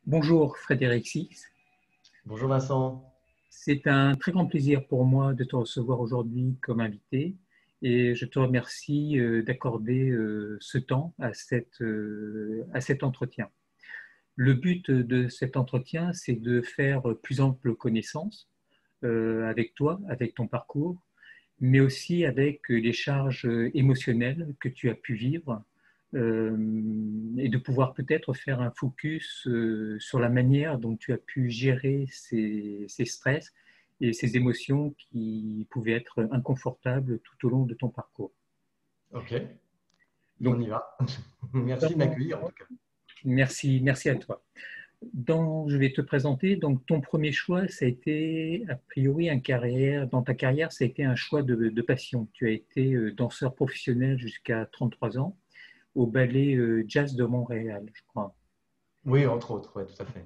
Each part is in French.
Bonjour Frédéric Six. Bonjour Vincent. C'est un très grand plaisir pour moi de te recevoir aujourd'hui comme invité et je te remercie d'accorder ce temps à cet entretien. Le but de cet entretien, c'est de faire plus ample connaissance avec toi, avec ton parcours, mais aussi avec les charges émotionnelles que tu as pu vivre euh, et de pouvoir peut-être faire un focus sur la manière dont tu as pu gérer ces stress et ces émotions qui pouvaient être inconfortables tout au long de ton parcours. Ok, on Donc, y va. Merci de dans- m'accueillir en tout cas. merci à toi. Je vais te présenter. Donc, ton premier choix, ça a été, a priori, dans ta carrière, ça a été un choix de passion. Tu as été danseur professionnel jusqu'à 33 ans au Ballet Jazz de Montréal, je crois. Oui, entre autres, ouais, tout à fait.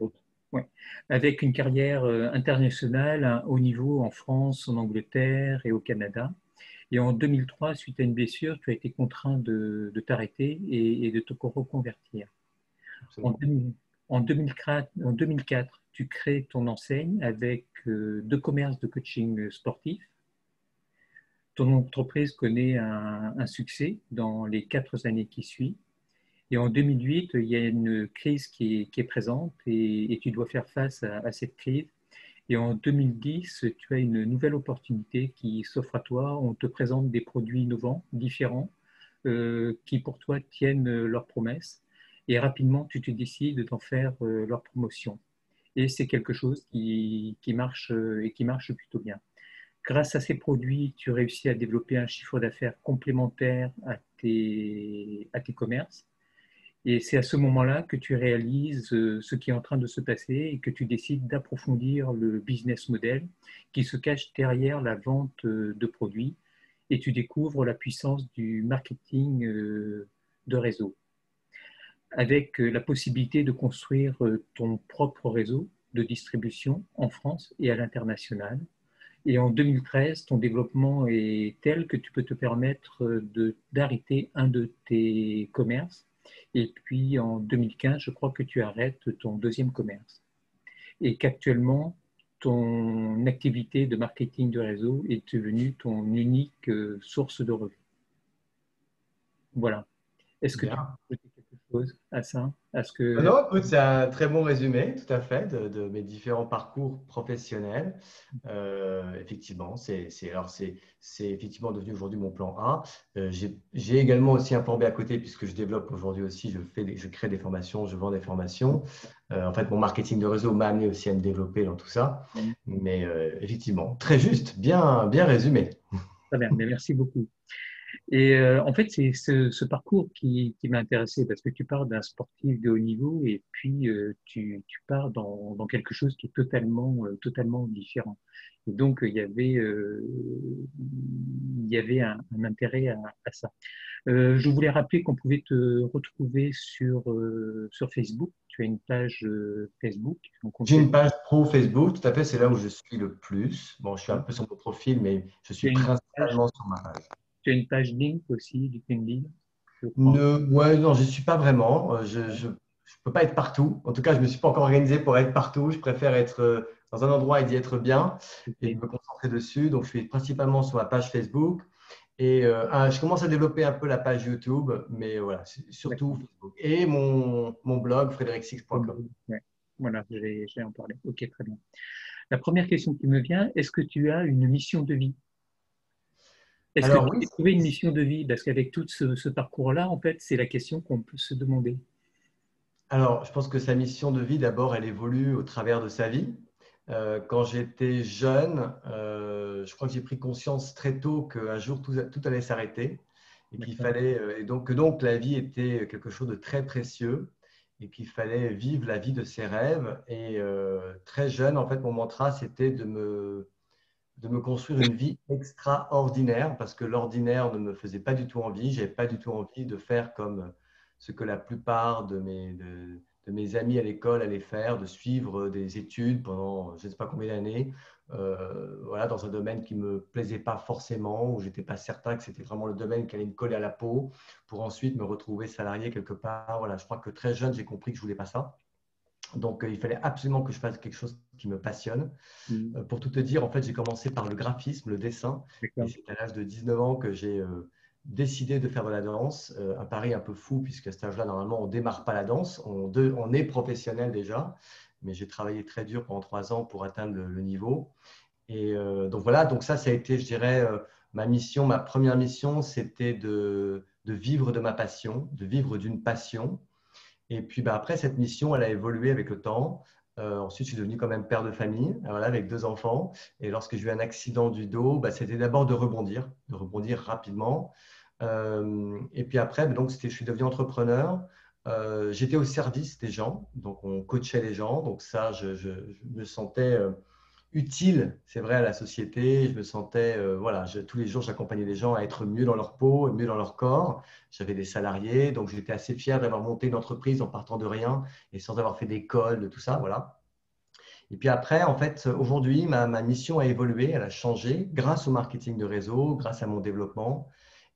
Ouais. Avec une carrière internationale, un haut niveau en France, en Angleterre et au Canada. Et en 2003, suite à une blessure, tu as été contraint de t'arrêter et de te reconvertir. En, Absolument. 2000 en 2004, tu crées ton enseigne avec deux commerces de coaching sportif. Ton entreprise connaît un succès dans les 4 années qui suivent. Et en 2008, il y a une crise qui est présente et tu dois faire face à cette crise. Et en 2010, tu as une nouvelle opportunité qui s'offre à toi. On te présente des produits innovants, différents, qui pour toi tiennent leurs promesses. Et rapidement, tu te décides d'en faire leur promotion. Et c'est quelque chose qui marche et qui marche plutôt bien. Grâce à ces produits, tu réussis à développer un chiffre d'affaires complémentaire à tes commerces. Et c'est à ce moment-là que tu réalises ce qui est en train de se passer et que tu décides d'approfondir le business model qui se cache derrière la vente de produits et tu découvres la puissance du marketing de réseau avec la possibilité de construire ton propre réseau de distribution en France et à l'international. Et en 2013, ton développement est tel que tu peux te permettre d'arrêter un de tes commerces. Et puis en 2015, je crois que tu arrêtes ton deuxième commerce. Et qu'actuellement, ton activité de marketing de réseau est devenue ton unique source de revenus. Voilà. Est-ce que tu Bien. peux ajouter quelque chose à ça, à ce Non, que écoute, c'est un très bon résumé, tout à fait, de mes différents parcours professionnels. Effectivement, c'est effectivement devenu aujourd'hui mon plan A. J'ai également aussi un plan B à côté puisque je développe aujourd'hui aussi, je crée des formations, je vends des formations. En fait, mon marketing de réseau m'a amené aussi à me développer dans tout ça. Mais effectivement, très juste, bien, bien résumé. Très bien, mais merci beaucoup. Et en fait, c'est ce parcours qui m'a intéressé parce que tu pars d'un sportif de haut niveau et puis tu pars dans quelque chose qui est totalement différent. Et donc, il y avait un intérêt à ça. Je voulais rappeler qu'on pouvait te retrouver sur Facebook. Tu as une page Facebook, un compte J'ai une Facebook. page pro Facebook, tout à fait, c'est là où je suis le plus. Bon, je suis un peu sur mon profil, mais je Tu suis as une page, principalement sur ma page. tu as une page link aussi, LinkedIn, je crois. Ouais, non, je ne suis pas vraiment. Je peux pas être partout. En tout cas, je ne me suis pas encore organisé pour être partout. Je préfère être dans un endroit et d'y être bien et de Ok. me concentrer dessus. Donc, je suis principalement sur ma page Facebook. Et je commence à développer un peu la page YouTube, mais voilà, c'est surtout D'accord. Facebook. Et mon blog, frédéricsix.com. Ouais. Voilà, je vais en parler. Ok, très bien. La première question qui me vient, est-ce que tu as une mission de vie? Est-ce que Alors tu oui, as trouvé une mission de vie? Parce qu'avec tout ce parcours-là, en fait, c'est la question qu'on peut se demander. alors, je pense que sa mission de vie, d'abord, elle évolue au travers de sa vie. Quand j'étais jeune, je crois que j'ai pris conscience très tôt qu'un jour tout allait s'arrêter et qu'il D'accord. fallait, et donc la vie était quelque chose de très précieux et qu'il fallait vivre la vie de ses rêves. Et très jeune, en fait, mon mantra, c'était de me construire une vie extraordinaire parce que l'ordinaire ne me faisait pas du tout envie. J'avais pas du tout envie de faire comme ce que la plupart de mes amis à l'école allaient faire, de suivre des études pendant je ne sais pas combien d'années, voilà, dans un domaine qui ne me plaisait pas forcément, où je n'étais pas certain que c'était vraiment le domaine qui allait me coller à la peau, pour ensuite me retrouver salarié quelque part. Voilà, je crois que très jeune, j'ai compris que je ne voulais pas ça. Donc, il fallait absolument que je fasse quelque chose qui me passionne. Mhm. Pour tout te dire, en fait, j'ai commencé par le graphisme, le dessin. Et D'accord. c'est à l'âge de 19 ans que j'ai décidé de faire de la danse. Un pari un peu fou, puisqu'à cet âge-là, normalement, on ne démarre pas la danse. On est professionnel déjà. Mais j'ai travaillé très dur pendant 3 ans pour atteindre le niveau. Et donc voilà, donc ça a été, je dirais, ma mission. Ma première mission, c'était de vivre de ma passion, de vivre d'une passion. Et puis bah, après, cette mission, elle a évolué avec le temps. Ensuite, je suis devenu quand même père de famille, voilà, avec 2 enfants. Et lorsque j'ai eu un accident du dos, bah, c'était d'abord de rebondir rapidement. Et puis après, bah, donc, je suis devenu entrepreneur. J'étais au service des gens, donc on coachait les gens. Donc ça, je me sentais utile, c'est vrai, à la société. Je me sentais, voilà, tous les jours, j'accompagnais les gens à être mieux dans leur peau, mieux dans leur corps. J'avais des salariés, donc j'étais assez fier d'avoir monté une entreprise en partant de rien et sans avoir fait d'école, de tout ça, voilà. Et puis après, en fait, aujourd'hui, ma mission a évolué, elle a changé grâce au marketing de réseau, grâce à mon développement.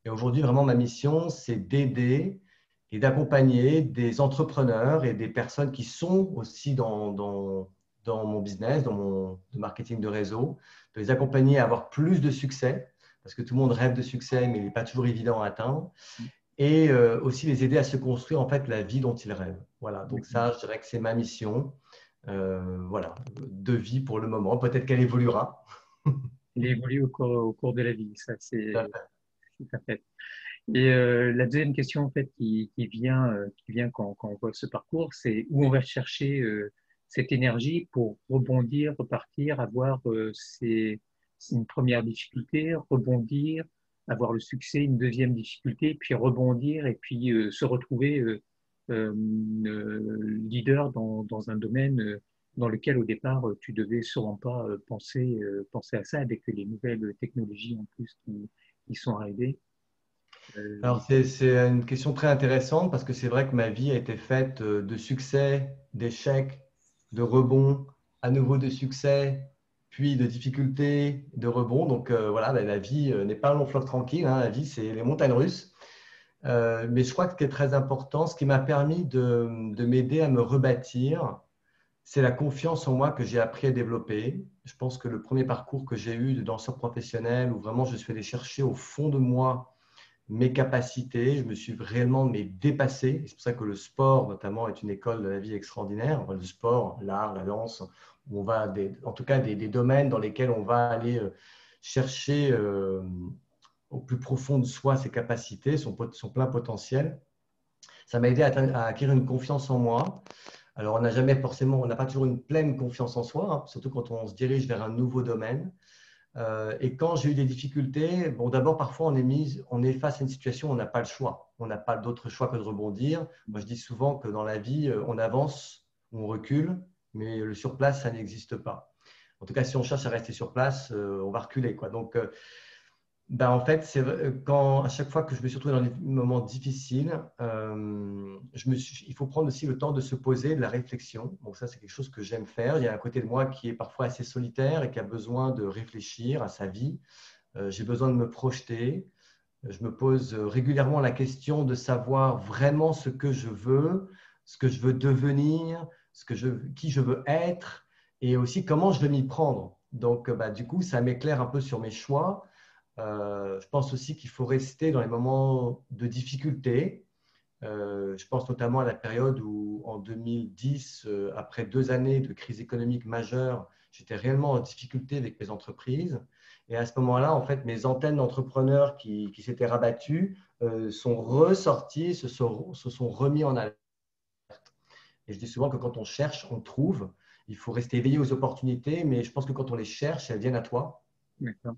Et aujourd'hui, vraiment, ma mission, c'est d'aider et d'accompagner des entrepreneurs et des personnes qui sont aussi dans mon business, dans mon marketing de réseau, de les accompagner à avoir plus de succès, parce que tout le monde rêve de succès, mais il n'est pas toujours évident à atteindre, et aussi les aider à se construire en fait la vie dont ils rêvent. Voilà, donc D'accord. ça, je dirais que c'est ma mission, voilà, de vie pour le moment. Peut-être qu'elle évoluera. Il évolue au cours de la vie, ça c'est un fait. Et la deuxième question en fait qui vient quand on voit ce parcours, c'est où on va chercher cette énergie pour rebondir, repartir, avoir c'est une première difficulté, rebondir, avoir le succès, une deuxième difficulté, puis rebondir et puis se retrouver leader dans un domaine dans lequel au départ tu devais sûrement pas penser à ça avec les nouvelles technologies en plus qui sont arrivées. Alors, c'est une question très intéressante parce que c'est vrai que ma vie a été faite de succès, d'échecs, de rebonds, à nouveau de succès, puis de difficultés, de rebonds. Donc voilà, la vie n'est pas un long fleuve tranquille, hein. La vie, c'est les montagnes russes. Mais je crois que ce qui est très important, ce qui m'a permis de m'aider à me rebâtir, c'est la confiance en moi que j'ai appris à développer. Je pense que le premier parcours que j'ai eu de danseur professionnel, où vraiment je suis allé chercher au fond de moi mes capacités, je me suis réellement dépassé. C'est pour ça que le sport, notamment, est une école de la vie extraordinaire. Enfin, le sport, l'art, la danse, où on va en tout cas des domaines dans lesquels on va aller chercher au plus profond de soi ses capacités, son plein potentiel. Ça m'a aidé à acquérir une confiance en moi. Alors, on n'a pas toujours une pleine confiance en soi, hein, surtout quand on se dirige vers un nouveau domaine. Et quand j'ai eu des difficultés, bon, d'abord, parfois, on est face à une situation où on n'a pas le choix. On n'a pas d'autre choix que de rebondir. Moi, je dis souvent que dans la vie, on avance, on recule, mais le sur place, ça n'existe pas. En tout cas, si on cherche à rester sur place, on va reculer, quoi. Donc, ben, en fait, à chaque fois que je me suis retrouvé dans des moments difficiles, il faut prendre aussi le temps de se poser, de la réflexion. Donc ça, c'est quelque chose que j'aime faire. Il y a un côté de moi qui est parfois assez solitaire et qui a besoin de réfléchir à sa vie. J'ai besoin de me projeter. Je me pose régulièrement la question de savoir vraiment ce que je veux, ce que je veux devenir, qui je veux être et aussi comment je veux m'y prendre. Donc, bah, du coup, ça m'éclaire un peu sur mes choix. Je pense aussi qu'il faut rester dans les moments de difficulté. Je pense notamment à la période où, en 2010, après 2 années de crise économique majeure, j'étais réellement en difficulté avec mes entreprises. Et à ce moment-là, en fait, mes antennes d'entrepreneurs qui s'étaient rabattues sont ressorties, se sont remis en alerte. Et je dis souvent que quand on cherche, on trouve. Il faut rester éveillé aux opportunités, mais je pense que quand on les cherche, elles viennent à toi. D'accord.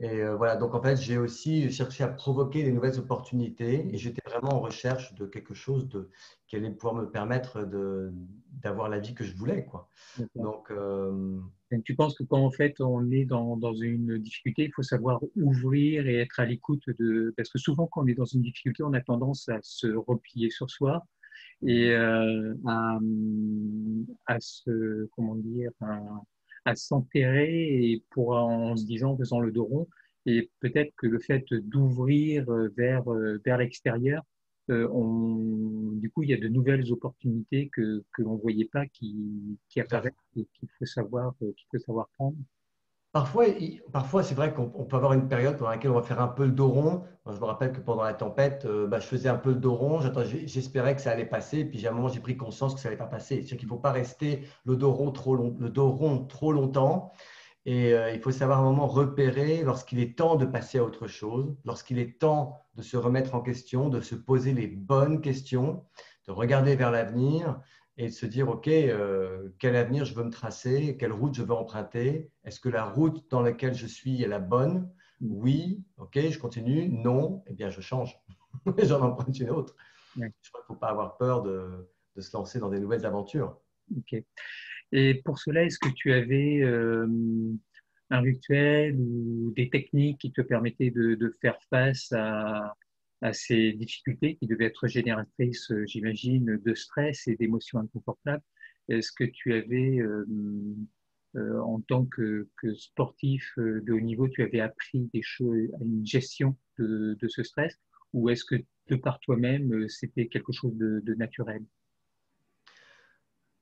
Et voilà, donc en fait, j'ai aussi cherché à provoquer des nouvelles opportunités et j'étais vraiment en recherche de quelque chose qui allait pouvoir me permettre d'avoir la vie que je voulais, quoi. D'accord. Donc, Donc, tu penses que quand en fait on est dans une difficulté, il faut savoir ouvrir et être à l'écoute parce que souvent quand on est dans une difficulté, on a tendance à se replier sur soi et comment dire, à s'enterrer et en se disant, en faisant le dos rond. Et peut-être que le fait d'ouvrir vers l'extérieur du coup, il y a de nouvelles opportunités que l'on ne voyait pas qui Tout à fait. apparaissent et qu'il faut savoir prendre. Parfois, c'est vrai qu'on peut avoir une période pendant laquelle on va faire un peu le dos rond. Moi, je me rappelle que pendant la tempête, je faisais un peu le dos rond. J'espérais que ça allait passer. Et puis, à un moment, j'ai pris conscience que ça n'allait pas passer. C'est-à-dire qu'il ne faut pas rester le dos rond trop longtemps. Et il faut savoir à un moment repérer lorsqu'il est temps de passer à autre chose, lorsqu'il est temps de se remettre en question, de se poser les bonnes questions, de regarder vers l'avenir et de se dire, OK, quel avenir je veux me tracer, quelle route je veux emprunter, est-ce que la route dans laquelle je suis est la bonne? Oui, OK, je continue. Non, eh bien, je change. J'en emprunte une autre. Ouais, Je crois qu'il ne faut pas avoir peur de se lancer dans des nouvelles aventures. ok. Et pour cela, est-ce que tu avais un rituel ou des techniques qui te permettaient de faire face à ces difficultés qui devaient être génératrices, j'imagine, de stress et d'émotions inconfortables? Est-ce que tu avais, en tant que sportif de haut niveau, tu avais appris des choses, à une gestion de ce stress, ou est-ce que de par toi-même, c'était quelque chose de naturel?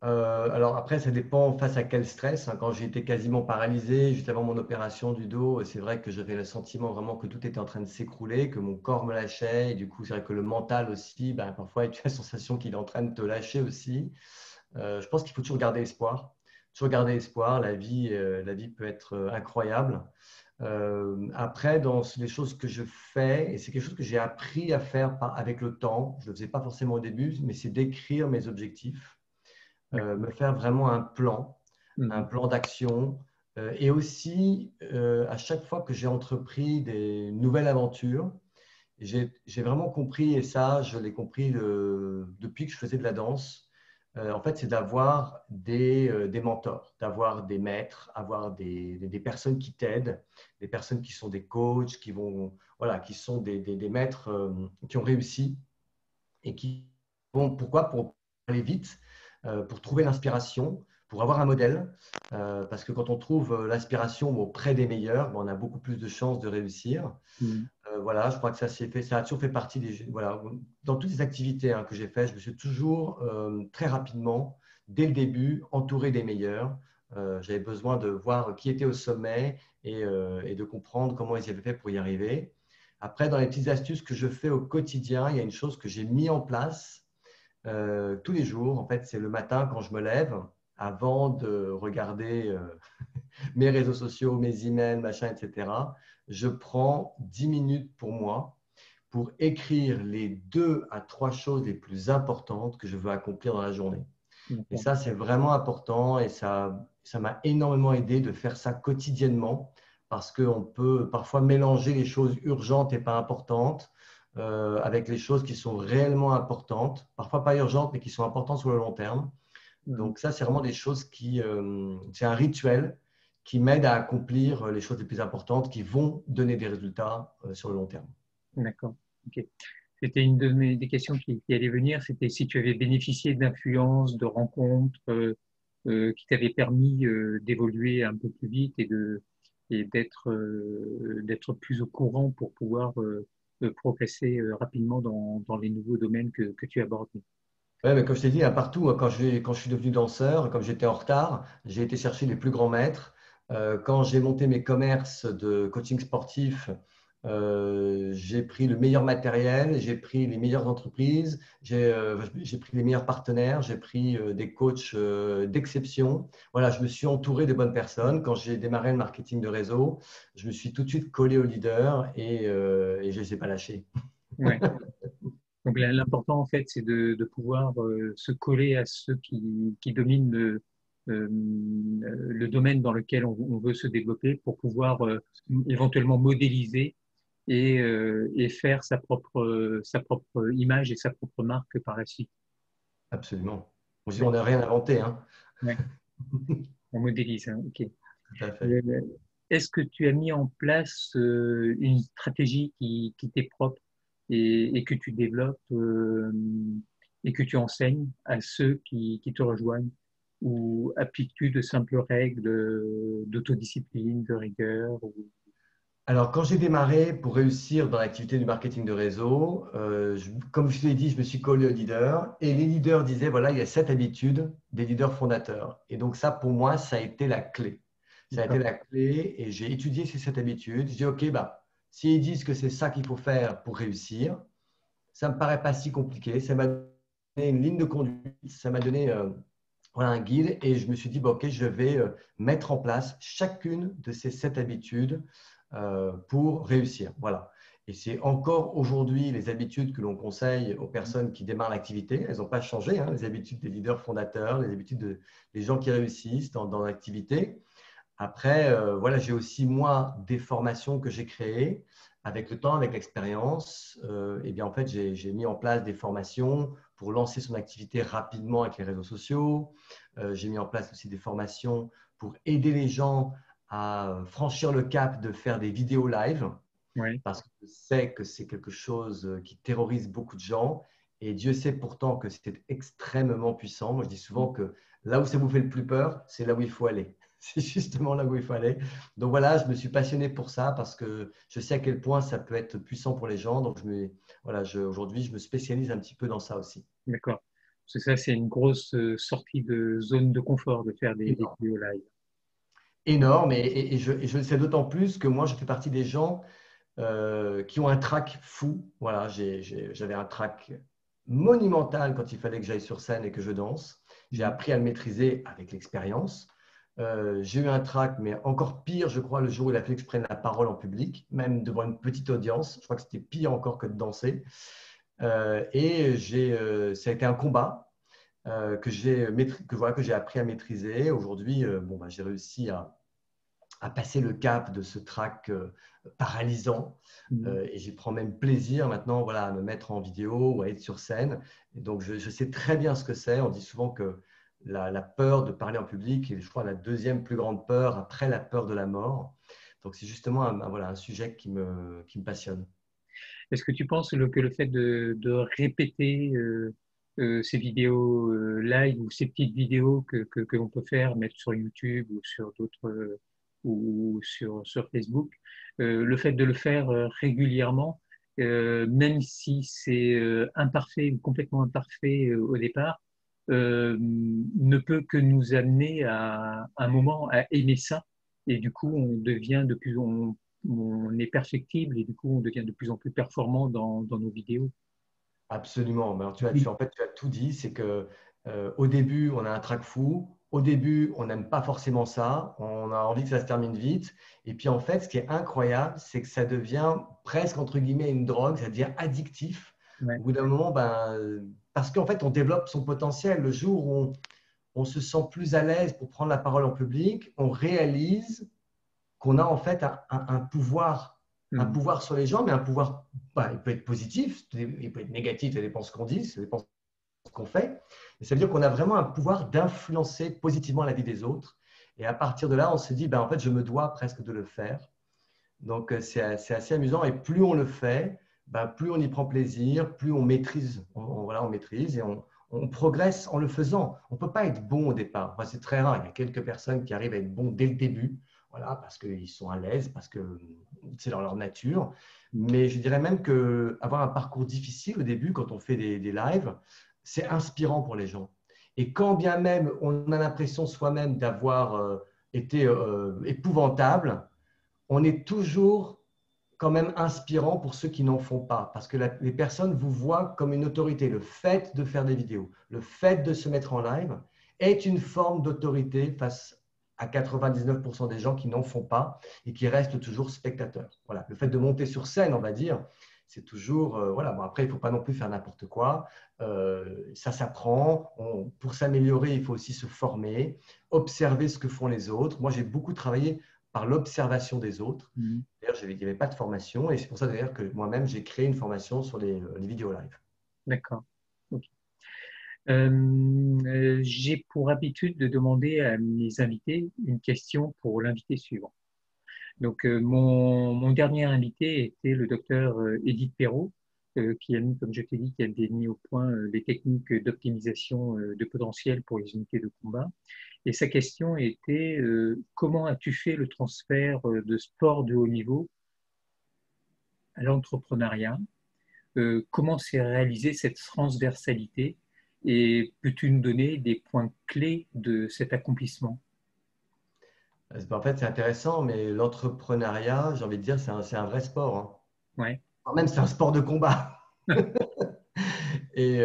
Alors après, ça dépend face à quel stress, hein. Quand j'ai été quasiment paralysé juste avant mon opération du dos, c'est vrai que j'avais le sentiment vraiment que tout était en train de s'écrouler, que mon corps me lâchait. Et du coup, c'est vrai que le mental aussi, ben, parfois, tu as la sensation qu'il est en train de te lâcher aussi. Je pense qu'il faut toujours garder espoir. Toujours garder espoir. La vie peut être incroyable. Après, dans les choses que je fais, et c'est quelque chose que j'ai appris à faire avec le temps, je ne le faisais pas forcément au début, mais c'est d'écrire mes objectifs, me faire vraiment un Mhm. plan d'action. Et aussi, à chaque fois que j'ai entrepris des nouvelles aventures, j'ai vraiment compris, et ça, je l'ai compris depuis que je faisais de la danse, en fait, c'est d'avoir des mentors, d'avoir des maîtres, avoir des personnes qui t'aident, des personnes qui sont des coachs, voilà, qui sont des maîtres qui ont réussi et qui vont, pourquoi? Pour aller vite, pour trouver l'inspiration, pour avoir un modèle. Parce que quand on trouve l'inspiration auprès des meilleurs, ben, on a beaucoup plus de chances de réussir. Mhm. Voilà, je crois que ça a toujours fait partie voilà, dans toutes les activités hein, que j'ai faites, je me suis toujours très rapidement, dès le début, entouré des meilleurs. J'avais besoin de voir qui était au sommet et de comprendre comment ils avaient fait pour y arriver. Après, dans les petites astuces que je fais au quotidien, il y a une chose que j'ai mis en place tous les jours. En fait, c'est le matin quand je me lève, avant de regarder mes réseaux sociaux, mes emails, machin, etc. Je prends 10 minutes pour moi pour écrire les 2 à 3 choses les plus importantes que je veux accomplir dans la journée. Et D'accord. ça, c'est vraiment important et ça m'a énormément aidé de faire ça quotidiennement parce qu'on peut parfois mélanger les choses urgentes et pas importantes avec les choses qui sont réellement importantes, parfois pas urgentes, mais qui sont importantes sur le long terme. Mhm. Donc ça, c'est vraiment des choses c'est un rituel qui m'aide à accomplir les choses les plus importantes qui vont donner des résultats sur le long terme. D'accord. Ok. C'était une des questions qui allait venir, c'était si tu avais bénéficié d'influences, de rencontres qui t'avaient permis d'évoluer un peu plus vite et d'être plus au courant pour pouvoir progresser rapidement dans les nouveaux domaines que tu abordes. Ouais, mais comme je t'ai dit, hein, partout, hein, quand je suis devenu danseur, comme j'étais en retard, j'ai été chercher les plus grands maîtres. Quand j'ai monté mes commerces de coaching sportif, j'ai pris le meilleur matériel, j'ai pris les meilleures entreprises, j'ai pris les meilleurs partenaires, j'ai pris des coachs d'exception. Voilà, je me suis entouré de bonnes personnes. Quand j'ai démarré le marketing de réseau, je me suis tout de suite collé aux leaders et je ne les ai pas lâchés. Ouais. Donc l'important en fait, c'est de pouvoir se coller à ceux qui dominent le domaine dans lequel on veut se développer pour pouvoir éventuellement modéliser et faire sa propre image et sa propre marque par la suite. Absolument. On D'accord. n'a rien inventé, hein. Ouais, on modélise, hein, ok. Tout à fait. Euh, Est-ce que tu as mis en place une stratégie qui t'est propre et que tu développes et que tu enseignes à ceux qui te rejoignent? Ou appliques-tu de simples règles d'autodiscipline, de rigueur Alors, quand j'ai démarré pour réussir dans l'activité du marketing de réseau, comme je te l'ai dit, je me suis collé aux leaders et les leaders disaient, voilà, il y a 7 habitudes des leaders fondateurs. Et donc ça, pour moi, ça a été la clé. Ça a été D'accord. la clé et j'ai étudié ces 7 habitudes. Je dis, OK, bah, s'ils disent que c'est ça qu'il faut faire pour réussir, ça ne me paraît pas si compliqué. Ça m'a donné une ligne de conduite, ça m'a donné voilà, un guide et je me suis dit, bah, OK, je vais mettre en place chacune de ces 7 habitudes pour réussir. Voilà. Et c'est encore aujourd'hui les habitudes que l'on conseille aux personnes qui démarrent l'activité. Elles n'ont pas changé, hein, les habitudes des leaders fondateurs, les habitudes des gens qui réussissent dans l'activité. Après, voilà, j'ai aussi, moi, des formations que j'ai créées avec le temps, avec l'expérience. Eh bien, en fait, j'ai mis en place des formations pour lancer son activité rapidement avec les réseaux sociaux. J'ai mis en place aussi des formations pour aider les gens à franchir le cap de faire des vidéos live Oui. parce que je sais que c'est quelque chose qui terrorise beaucoup de gens et Dieu sait pourtant que c'est extrêmement puissant. Moi, je dis souvent que là où ça vous fait le plus peur, c'est là où il faut aller. C'est justement là où il faut aller. Donc voilà, je me suis passionné pour ça parce que je sais à quel point ça peut être puissant pour les gens. Donc voilà, aujourd'hui, je me spécialise un petit peu dans ça aussi. D'accord. Parce que ça, c'est une grosse sortie de zone de confort de faire des Énorme. vidéos live. Énorme et je le sais d'autant plus que moi, je fais partie des gens qui ont un trac fou. Voilà, j'avais un trac monumental quand il fallait que j'aille sur scène et que je danse. J'ai Mhm. appris à le maîtriser avec l'expérience. J'ai eu un trac, mais encore pire, je crois, le jour où il a fallu que je prenne la parole en public, même devant une petite audience. Je crois que c'était pire encore que de danser. Ça a été un combat voilà, que j'ai appris à maîtriser. Aujourd'hui, bon, bah, j'ai réussi à passer le cap de ce trac paralysant. Mhm. Et j'y prends même plaisir maintenant voilà, à me mettre en vidéo ou à être sur scène. Et donc, je sais très bien ce que c'est. On dit souvent que la peur de parler en public est, je crois, la deuxième plus grande peur après la peur de la mort. Donc, c'est justement voilà, un sujet qui me passionne. Est-ce que tu penses que le fait de répéter ces vidéos live ou ces petites vidéos que l'on peut faire, mettre sur YouTube ou sur d'autres ou sur Facebook, le fait de le faire régulièrement, même si c'est imparfait ou complètement imparfait au départ, ne peut que nous amener à un moment à aimer ça. Et du coup, on devient de plus, on est perfectible et du coup, on devient de plus en plus performant dans nos vidéos. Absolument. Mais alors, Oui. en fait, tu as tout dit. C'est que au début, on a un trac fou. Au début, on n'aime pas forcément ça. On a envie que ça se termine vite. Et puis, en fait, ce qui est incroyable, c'est que ça devient presque, entre guillemets, une drogue, c'est-à-dire addictif. Ouais. Au bout d'un moment, parce qu'en fait, on développe son potentiel. Le jour où on se sent plus à l'aise pour prendre la parole en public, on réalise qu'on a en fait un Hmm. pouvoir sur les gens, mais un pouvoir, il peut être positif, il peut être négatif, ça dépend ce qu'on dit, ça dépend ce qu'on fait. Mais ça veut dire qu'on a vraiment un pouvoir d'influencer positivement la vie des autres. Et à partir de là, on se dit, en fait, je me dois presque de le faire. Donc, c'est assez amusant. Et plus on le fait, plus on y prend plaisir, plus on maîtrise. Voilà, on maîtrise et on progresse en le faisant. On ne peut pas être bon au départ. Enfin, c'est très rare. Il y a quelques personnes qui arrivent à être bons dès le début, voilà, parce qu'ils sont à l'aise, parce que c'est dans leur nature. Mais je dirais même qu'avoir un parcours difficile au début, quand on fait des lives, c'est inspirant pour les gens. Et quand bien même on a l'impression soi-même d'avoir été épouvantable, on est toujours quand même inspirant pour ceux qui n'en font pas, parce que les personnes vous voient comme une autorité. Le fait de faire des vidéos, le fait de se mettre en live est une forme d'autorité face à 99% des gens qui n'en font pas et qui restent toujours spectateurs. Voilà. Le fait de monter sur scène, on va dire, c'est toujours… voilà. Bon, après, il ne faut pas non plus faire n'importe quoi. Ça s'apprend. Pour s'améliorer, il faut aussi se former, observer ce que font les autres. Moi, j'ai beaucoup travaillé par l'observation des autres. Mhm. D'ailleurs, il n'y avait pas de formation et c'est pour ça d'ailleurs que moi-même, j'ai créé une formation sur les vidéos live. D'accord. Ok. J'ai pour habitude de demander à mes invités une question pour l'invité suivant. Donc, mon dernier invité était le docteur Édith Perrault, qui a mis, comme je t'ai dit, qui a mis au point les techniques d'optimisation de potentiel pour les unités de combat. Et sa question était comment as-tu fait le transfert de sport de haut niveau à l'entrepreneuriat. Comment s'est réalisée cette transversalité et peux-tu nous donner des points clés de cet accomplissement? En fait, c'est intéressant, mais l'entrepreneuriat, j'ai envie de dire, c'est un vrai sport, hein. Ouais. Quand même, c'est un sport de combat. Et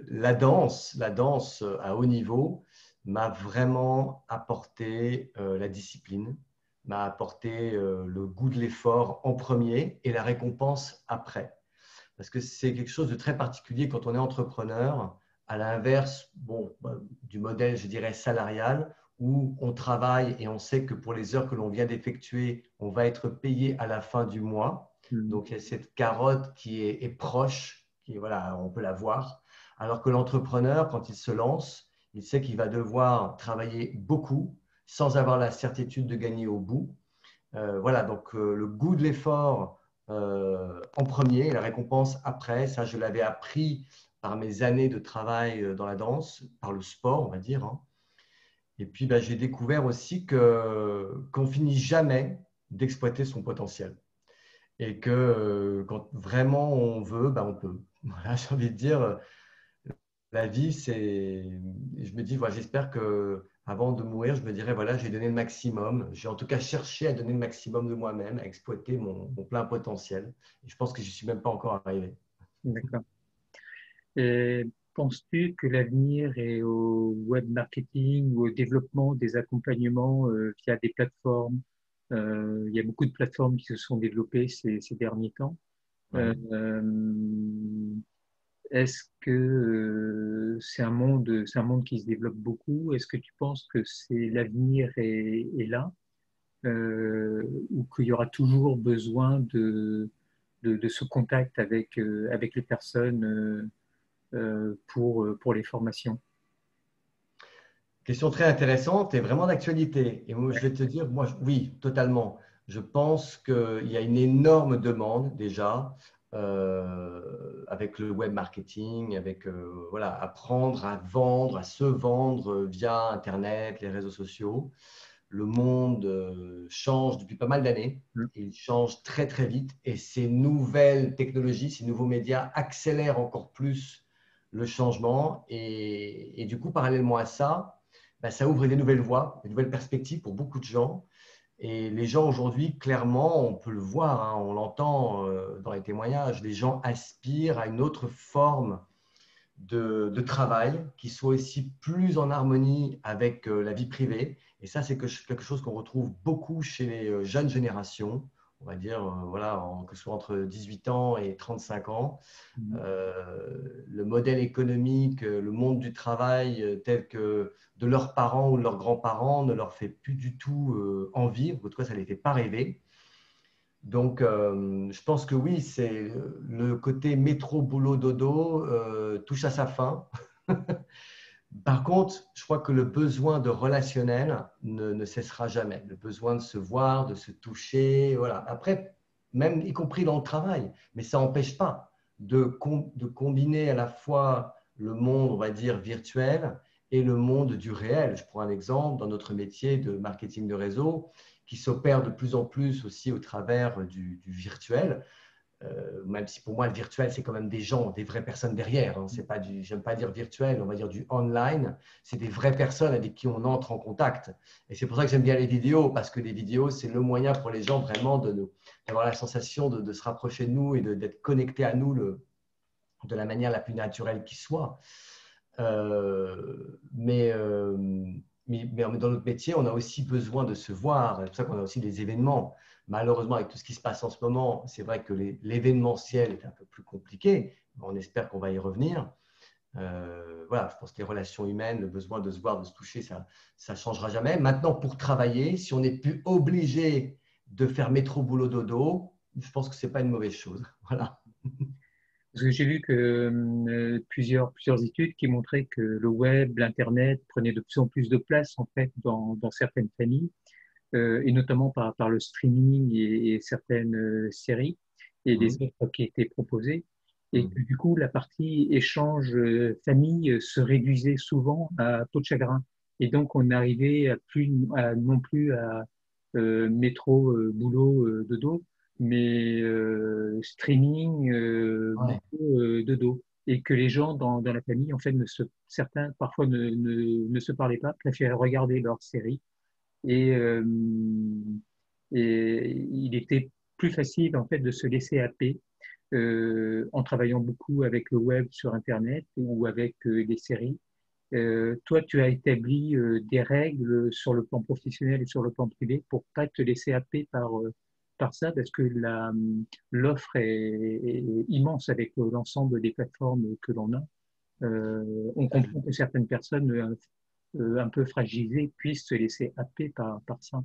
la danse à haut niveau m'a vraiment apporté la discipline, m'a apporté le goût de l'effort en premier et la récompense après. Parce que c'est quelque chose de très particulier quand on est entrepreneur, à l'inverse bon, du modèle, je dirais, salarial, où on travaille et on sait que pour les heures que l'on vient d'effectuer, on va être payé à la fin du mois. Mm. Donc, il y a cette carotte est proche, voilà, on peut la voir. Alors que l'entrepreneur, quand il se lance, il sait qu'il va devoir travailler beaucoup sans avoir la certitude de gagner au bout. Voilà, donc le goût de l'effort en premier et la récompense après, ça je l'avais appris par mes années de travail dans la danse, par le sport, on va dire, hein. Et puis ben, j'ai découvert aussi qu'on finit jamais d'exploiter son potentiel et que quand vraiment on veut, ben, on peut. Voilà, j'ai envie de dire, la vie, c'est. Je me dis, voilà, j'espère que avant de mourir, je me dirais, voilà, j'ai donné le maximum. J'ai en tout cas cherché à donner le maximum de moi-même, à exploiter mon plein potentiel. Et je pense que je ne suis même pas encore arrivé. D'accord. Et penses-tu que l'avenir est au web marketing ou au développement des accompagnements via des plateformes? Il y a beaucoup de plateformes qui se sont développées ces derniers temps. Euh, Oui. Est-ce que c'est un monde qui se développe beaucoup? Est-ce que tu penses que l'avenir est là, ou qu'il y aura toujours besoin de ce contact avec les personnes pour les formations? Question très intéressante et vraiment d'actualité. Et moi, je Ouais. vais te dire, moi, oui, totalement. Je pense qu'il y a une énorme demande déjà avec le web marketing, avec voilà, apprendre à vendre, à se vendre via Internet, les réseaux sociaux. Le monde change depuis pas mal d'années. Mm. Il change très très vite et ces nouvelles technologies, ces nouveaux médias accélèrent encore plus le changement. Et du coup, parallèlement à ça, bah, ça ouvre des nouvelles voies, des nouvelles perspectives pour beaucoup de gens. Et les gens aujourd'hui, clairement, on peut le voir, hein, on l'entend dans les témoignages, les gens aspirent à une autre forme de travail qui soit aussi plus en harmonie avec la vie privée. Et ça, c'est quelque chose qu'on retrouve beaucoup chez les jeunes générations, on va dire, voilà, que ce soit entre 18 ans et 35 ans. Mm. Le modèle économique, le monde du travail tel que de leurs parents ou de leurs grands-parents ne leur fait plus du tout envie, en tout cas, ça ne les fait pas rêver. Donc, je pense que oui, c'est le côté métro, boulot, dodo touche à sa fin. Par contre, je crois que le besoin de relationnel ne cessera jamais. Le besoin de se voir, de se toucher, voilà. Après, même y compris dans le travail, mais ça n'empêche pas de combiner à la fois le monde, on va dire, virtuel et le monde du réel. Je prends un exemple dans notre métier de marketing de réseau qui s'opère de plus en plus aussi au travers du virtuel. Même si pour moi, le virtuel, c'est quand même des gens, des vraies personnes derrière, hein. C'est pas j'aime pas dire virtuel, on va dire du online. C'est des vraies personnes avec qui on entre en contact. Et c'est pour ça que j'aime bien les vidéos, parce que les vidéos, c'est le moyen pour les gens vraiment d'avoir la sensation de se rapprocher de nous et d'être connectés à nous de la manière la plus naturelle qui soit. Euh, mais, euh, mais dans notre métier, on a aussi besoin de se voir. C'est pour ça qu'on a aussi des événements. Malheureusement, avec tout ce qui se passe en ce moment, c'est vrai que l'événementiel est un peu plus compliqué. On espère qu'on va y revenir. Voilà, je pense que les relations humaines, le besoin de se voir, de se toucher, ça ne changera jamais. Maintenant, pour travailler, si on n'est plus obligé de faire métro, boulot, dodo, je pense que ce n'est pas une mauvaise chose. Voilà. Parce que j'ai vu que plusieurs études qui montraient que le web, l'Internet prenaient de plus en plus de place en fait dans certaines familles, et notamment par le streaming et certaines séries et les Mhm. offres qui étaient proposées, et que Mhm. du coup la partie échange famille se réduisait souvent à peau de chagrin. Et donc on arrivait non plus à métro, boulot, dodo, mais streaming, Ouais. beaucoup dodo. Et que les gens dans la famille, en fait, certains parfois ne se parlaient pas, préféraient regarder leur série. Et, euh, et il était plus facile, en fait, de se laisser happer en travaillant beaucoup avec le web sur Internet ou avec des séries. Toi, tu as établi des règles sur le plan professionnel et sur le plan privé pour pas te laisser happer par ça, parce que l'offre est immense avec l'ensemble des plateformes que l'on a. On comprend que certaines personnes un peu fragilisées puissent se laisser happer par ça.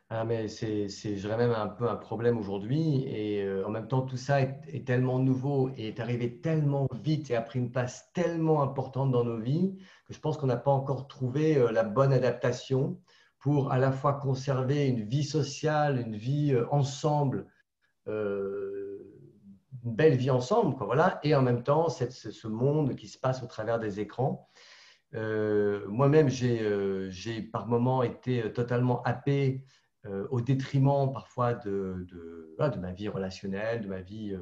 Ah, mais je dirais même un peu un problème aujourd'hui. Et en même temps, tout ça est tellement nouveau et est arrivé tellement vite et a pris une place tellement importante dans nos vies que je pense qu'on n'a pas encore trouvé la bonne adaptation pour à la fois conserver une vie sociale, une vie ensemble, euh, une belle vie ensemble, quoi, voilà, et en même temps, ce monde qui se passe au travers des écrans. Moi-même, j'ai par moments été totalement happé au détriment parfois voilà, de ma vie relationnelle, de ma vie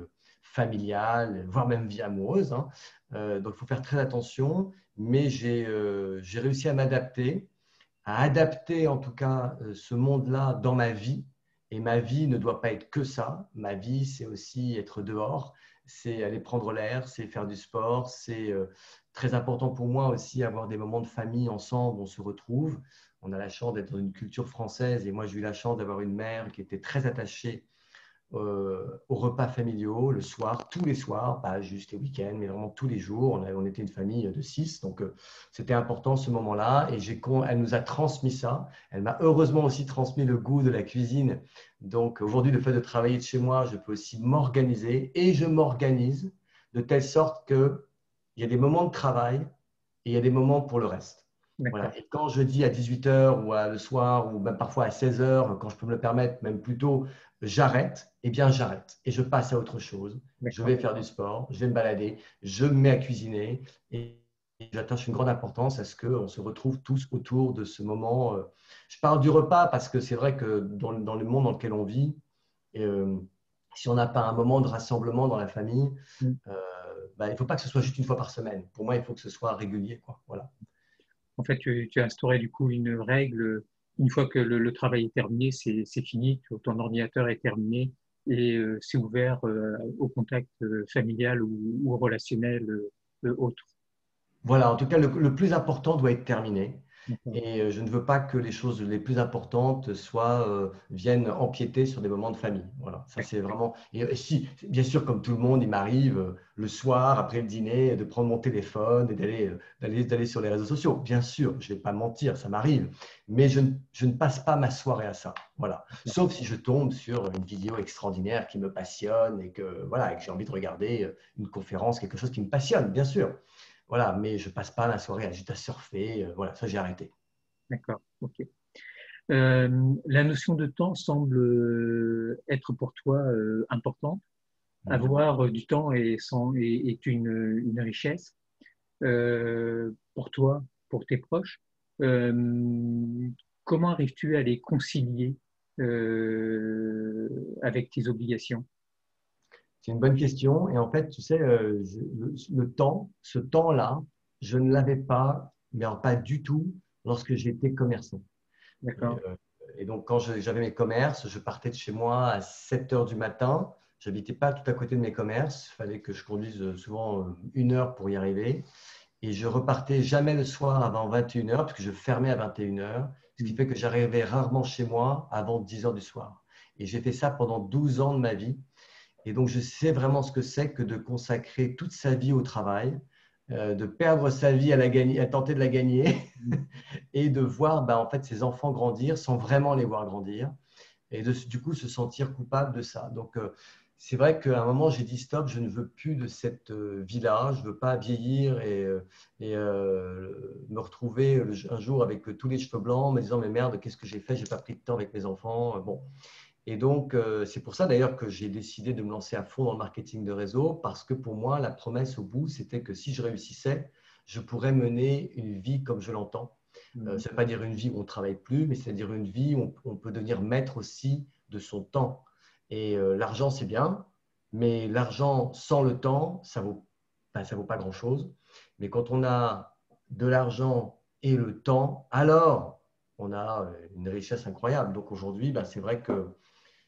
familiale, voire même vie amoureuse, hein. Donc, il faut faire très attention, mais j'ai réussi à m'adapter, à adapter en tout cas ce monde-là dans ma vie. Et ma vie ne doit pas être que ça. Ma vie, c'est aussi être dehors, c'est aller prendre l'air, c'est faire du sport, c'est très important pour moi aussi avoir des moments de famille ensemble, on se retrouve. On a la chance d'être dans une culture française et moi j'ai eu la chance d'avoir une mère qui était très attachée aux repas familiaux le soir, tous les soirs, pas juste les week-ends, mais vraiment tous les jours. On était une famille de 6, donc c'était important ce moment-là. Et elle nous a transmis ça. Elle m'a heureusement aussi transmis le goût de la cuisine. Donc aujourd'hui, le fait de travailler de chez moi, je peux aussi m'organiser et je m'organise de telle sorte qu'il y a des moments de travail et il y a des moments pour le reste. D'accord, Voilà. Et quand je dis à 18 h ou le soir ou même parfois à 16 h, quand je peux me le permettre, même plus tôt, j'arrête, eh bien j'arrête et je passe à autre chose. Je d'accord. vais faire du sport, je vais me balader, je me mets à cuisiner et j'attache une grande importance à ce qu'on se retrouve tous autour de ce moment. Je parle du repas parce que c'est vrai que dans le monde dans lequel on vit, euh, si on n'a pas un moment de rassemblement dans la famille, Mm. euh, bah, il ne faut pas que ce soit juste une fois par semaine. Pour moi, il faut que ce soit régulier, quoi. Voilà. En fait, tu as instauré du coup une règle. Une fois que le travail est terminé, c'est fini. Ton ordinateur est terminé et c'est ouvert au contact familial ou relationnel autre. Voilà, en tout cas, le plus important doit être terminé. D'accord. Et je ne veux pas que les choses les plus importantes viennent empiéter sur des moments de famille. Voilà, ça c'est vraiment. Et si, bien sûr, comme tout le monde, il m'arrive le soir, après le dîner, de prendre mon téléphone et d'aller sur les réseaux sociaux. Bien sûr, je ne vais pas mentir, ça m'arrive. Mais je ne passe pas ma soirée à ça. Voilà. Sauf si je tombe sur une vidéo extraordinaire qui me passionne et que, voilà, et que j'ai envie de regarder une conférence, quelque chose qui me passionne, bien sûr. Voilà, mais je passe pas la soirée à juste à surfer. Voilà, ça j'ai arrêté. D'accord. Ok. La notion de temps semble être pour toi importante. Mhm. Avoir du temps est une richesse pour toi, pour tes proches. Euh, Comment arrives-tu à les concilier avec tes obligations? C'est une bonne question. Et en fait, tu sais, le temps, ce temps-là, je ne l'avais pas, mais alors pas du tout lorsque j'étais commerçant. Et, D'accord. euh, et donc, quand j'avais mes commerces, je partais de chez moi à 7 h du matin. J'habitais pas tout à côté de mes commerces. Il fallait que je conduise souvent 1 heure pour y arriver. Et je repartais jamais le soir avant 21 h, parce que je fermais à 21 h, ce qui Mm. fait que j'arrivais rarement chez moi avant 10 h du soir. Et j'ai fait ça pendant 12 ans de ma vie. Et donc, je sais vraiment ce que c'est que de consacrer toute sa vie au travail, de perdre sa vie à tenter de la gagner et de voir en fait, ses enfants grandir sans vraiment les voir grandir et du coup se sentir coupable de ça. Donc, c'est vrai qu'à un moment, j'ai dit stop, je ne veux plus de cette vie-là, je ne veux pas vieillir et me retrouver un jour avec tous les cheveux blancs, me disant mais merde, qu'est-ce que j'ai fait? J'ai pas pris de temps avec mes enfants. Bon. Et donc, c'est pour ça d'ailleurs que j'ai décidé de me lancer à fond dans le marketing de réseau, parce que pour moi, la promesse au bout, c'était que si je réussissais, je pourrais mener une vie comme je l'entends. Mm. Ça ne veut pas dire une vie où on ne travaille plus, mais c'est-à-dire une vie où on peut devenir maître aussi de son temps Et l'argent, c'est bien, mais l'argent sans le temps, ça vaut pas grand-chose. Mais quand on a de l'argent et le temps, alors on a une richesse incroyable. Donc aujourd'hui, c'est vrai que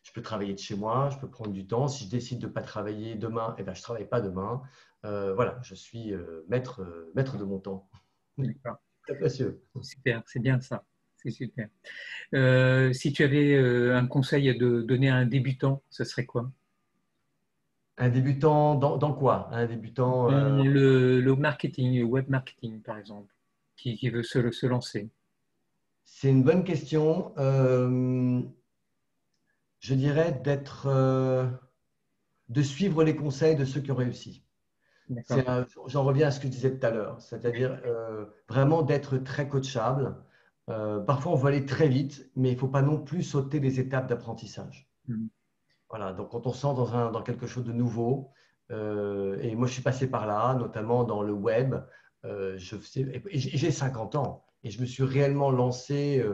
je peux travailler de chez moi, je peux prendre du temps. Si je décide de ne pas travailler demain, je ne travaille pas demain. Voilà, je suis maître de mon temps. D'accord. Très précieux. Super, c'est bien ça. C'est super. Si tu avais un conseil à donner à un débutant, ce serait quoi? Un débutant dans quoi? Un débutant. Dans le marketing, le web marketing, par exemple, qui veut se lancer. C'est une bonne question. Je dirais de suivre les conseils de ceux qui ont réussi. D'accord. J'en reviens à ce que je disais tout à l'heure, c'est-à-dire vraiment d'être très coachable. Parfois, on veut aller très vite, mais il ne faut pas non plus sauter des étapes d'apprentissage. Mhm. Voilà, donc quand on se sent dans quelque chose de nouveau, et moi je suis passé par là, notamment dans le web, j'ai 50 ans et je me suis réellement lancé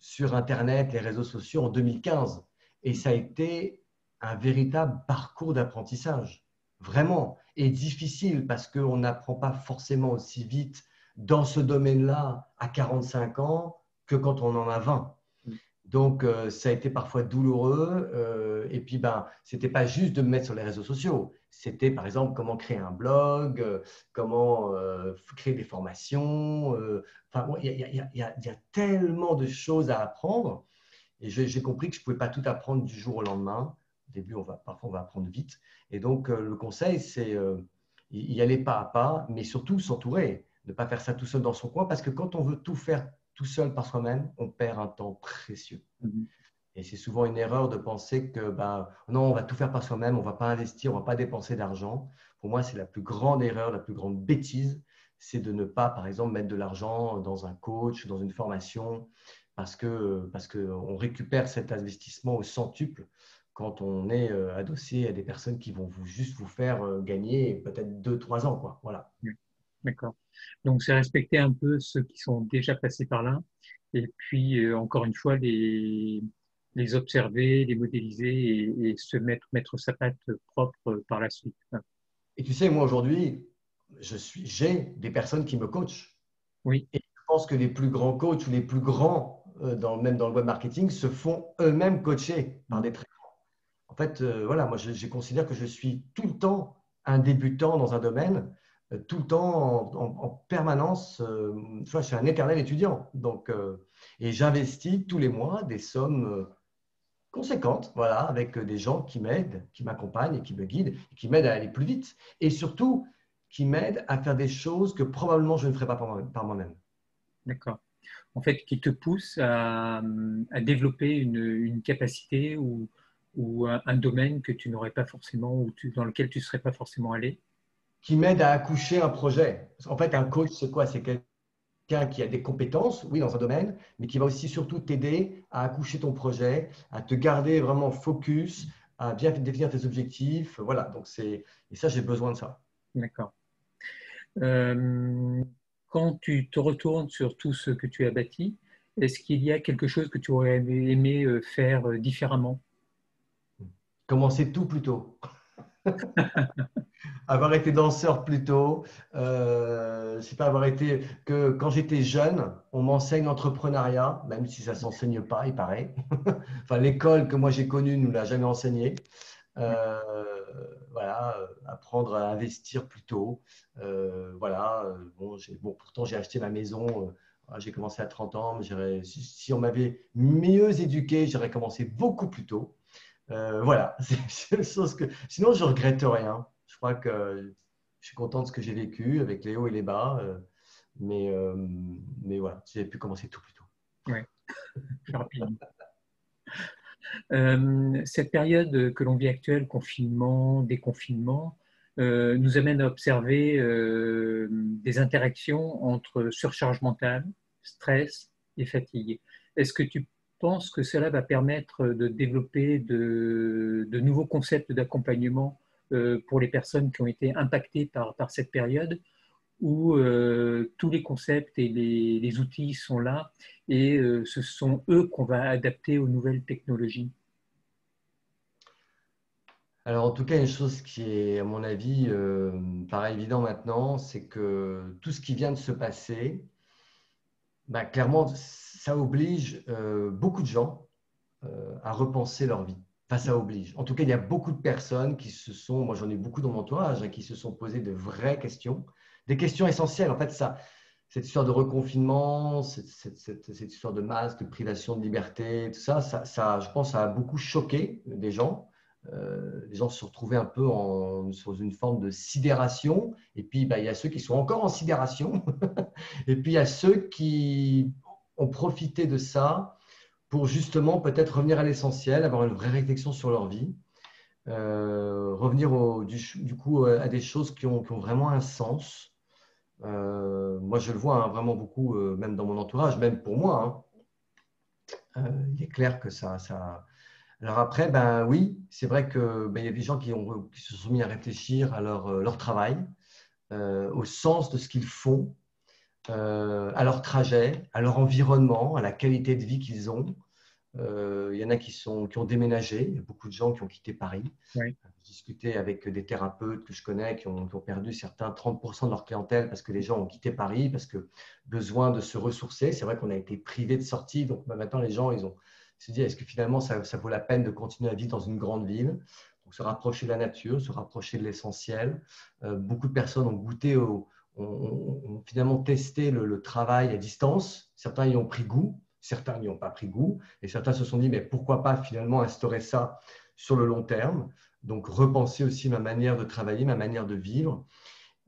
sur Internet, les réseaux sociaux en 2015. Et ça a été un véritable parcours d'apprentissage, vraiment, et difficile parce qu'on n'apprend pas forcément aussi vite dans ce domaine-là à 45 ans que quand on en a 20. Donc, ça a été parfois douloureux. Et puis, c'était pas juste de me mettre sur les réseaux sociaux. C'était, par exemple, comment créer un blog, comment créer des formations. Enfin, bon, il y a tellement de choses à apprendre. Et j'ai compris que je ne pouvais pas tout apprendre du jour au lendemain. Au début, parfois, on va apprendre vite. Et donc, le conseil, c'est y aller pas à pas, mais surtout s'entourer. Ne pas faire ça tout seul dans son coin, parce que quand on veut tout faire tout seul par soi-même, on perd un temps précieux. Mhm. Et c'est souvent une erreur de penser que non, on va tout faire par soi-même, on ne va pas investir, on ne va pas dépenser d'argent. Pour moi, c'est la plus grande erreur, la plus grande bêtise, c'est de ne pas, par exemple, mettre de l'argent dans un coach, dans une formation, parce qu'on récupère cet investissement au centuple quand on est adossé à des personnes qui vont juste vous faire gagner peut-être 2, 3 ans, quoi. Voilà. Ouais. D'accord. Donc, c'est respecter un peu ceux qui sont déjà passés par là et puis, encore une fois, les observer, les modéliser et se mettre sa patte propre par la suite. Et tu sais, moi aujourd'hui, j'ai des personnes qui me coachent. Oui, Et je pense que les plus grands coachs ou les plus grands, même dans le web marketing, se font eux-mêmes coacher par des trainers. En fait, voilà, moi, je considère que je suis tout le temps un débutant dans un domaine, tout le temps en permanence. Tu vois, je suis un éternel étudiant. Donc, et j'investis tous les mois des sommes conséquentes, voilà, avec des gens qui m'aident, qui m'accompagnent et qui me guident, et qui m'aident à aller plus vite. Et surtout, qui m'aident à faire des choses que probablement je ne ferais pas par moi-même. d'accord. En fait, qui te pousse à développer une capacité ou un domaine que tu n'aurais pas forcément, dans lequel tu ne serais pas forcément allé. Qui m'aide à accoucher un projet. En fait, un coach, c'est quoi? C'est quelqu'un qui a des compétences, oui, dans un domaine, mais qui va aussi surtout t'aider à accoucher ton projet, à te garder vraiment focus, à bien définir tes objectifs. Voilà, et ça, j'ai besoin de ça. D'accord. Euh, Quand tu te retournes sur tout ce que tu as bâti, est-ce qu'il y a quelque chose que tu aurais aimé faire différemment? Commencer tout plus tôt. Avoir été danseur plus tôt, je sais pas, avoir été que quand j'étais jeune, on m'enseigne l'entrepreneuriat, même si ça s'enseigne pas, il paraît. Enfin, l'école que moi j'ai connue nous l'a jamais enseigné. Euh, voilà, apprendre à investir plus tôt. Voilà, bon, pourtant j'ai acheté ma maison. J'ai commencé à 30 ans, mais si on m'avait mieux éduqué, j'aurais commencé beaucoup plus tôt. Voilà, c'est une chose que. Sinon, je regrette rien. Je crois que je suis content de ce que j'ai vécu avec les hauts et les bas, mais, euh, mais voilà, j'ai pu commencer tout plus tôt. Oui, rapidement. Cette période que l'on vit actuelle, confinement, déconfinement, nous amène à observer des interactions entre surcharge mentale, stress et fatigue. Est-ce que tu penses que cela va permettre de développer de nouveaux concepts d'accompagnement pour les personnes qui ont été impactées par cette période, où tous les concepts et les outils sont là et ce sont eux qu'on va adapter aux nouvelles technologies? Alors, en tout cas, une chose qui est, à mon avis, paraît évident maintenant, c'est que tout ce qui vient de se passer, bah, clairement, ça oblige beaucoup de gens à repenser leur vie. Enfin, ça oblige. En tout cas, il y a beaucoup de personnes qui se sont, moi j'en ai beaucoup dans mon entourage, hein, qui se sont posées de vraies questions, des questions essentielles. En fait, ça, cette histoire de reconfinement, cette histoire de masque, de privation de liberté, tout ça, je pense, ça a beaucoup choqué des gens. Les gens se sont retrouvés un peu sur une forme de sidération. Et puis, bah, il y a ceux qui sont encore en sidération. Et puis, il y a ceux qui ont profité de ça pour justement peut-être revenir à l'essentiel, avoir une vraie réflexion sur leur vie, revenir du coup à des choses qui ont vraiment un sens. Moi, je le vois hein, vraiment beaucoup, même dans mon entourage, même pour moi. Hein. Il est clair que ça... Alors après, ben oui, c'est vrai que ben, il y a des gens qui se sont mis à réfléchir à leur travail, au sens de ce qu'ils font, à leur trajet, à leur environnement, à la qualité de vie qu'ils ont. Il y en a qui ont déménagé. Il y a beaucoup de gens qui ont quitté Paris. Oui, J'ai discuté avec des thérapeutes que je connais qui ont perdu certains 30% de leur clientèle parce que les gens ont quitté Paris, parce que besoin de se ressourcer. C'est vrai qu'on a été privé de sortie. Donc maintenant, les gens, ils se disent, est-ce que finalement, ça vaut la peine de continuer à vivre dans une grande ville? Donc, se rapprocher de la nature, se rapprocher de l'essentiel. Beaucoup de personnes ont goûté ont finalement testé le travail à distance. Certains y ont pris goût, certains n'y ont pas pris goût. Et certains se sont dit, mais pourquoi pas finalement instaurer ça sur le long terme? Donc, repenser aussi ma manière de travailler, ma manière de vivre.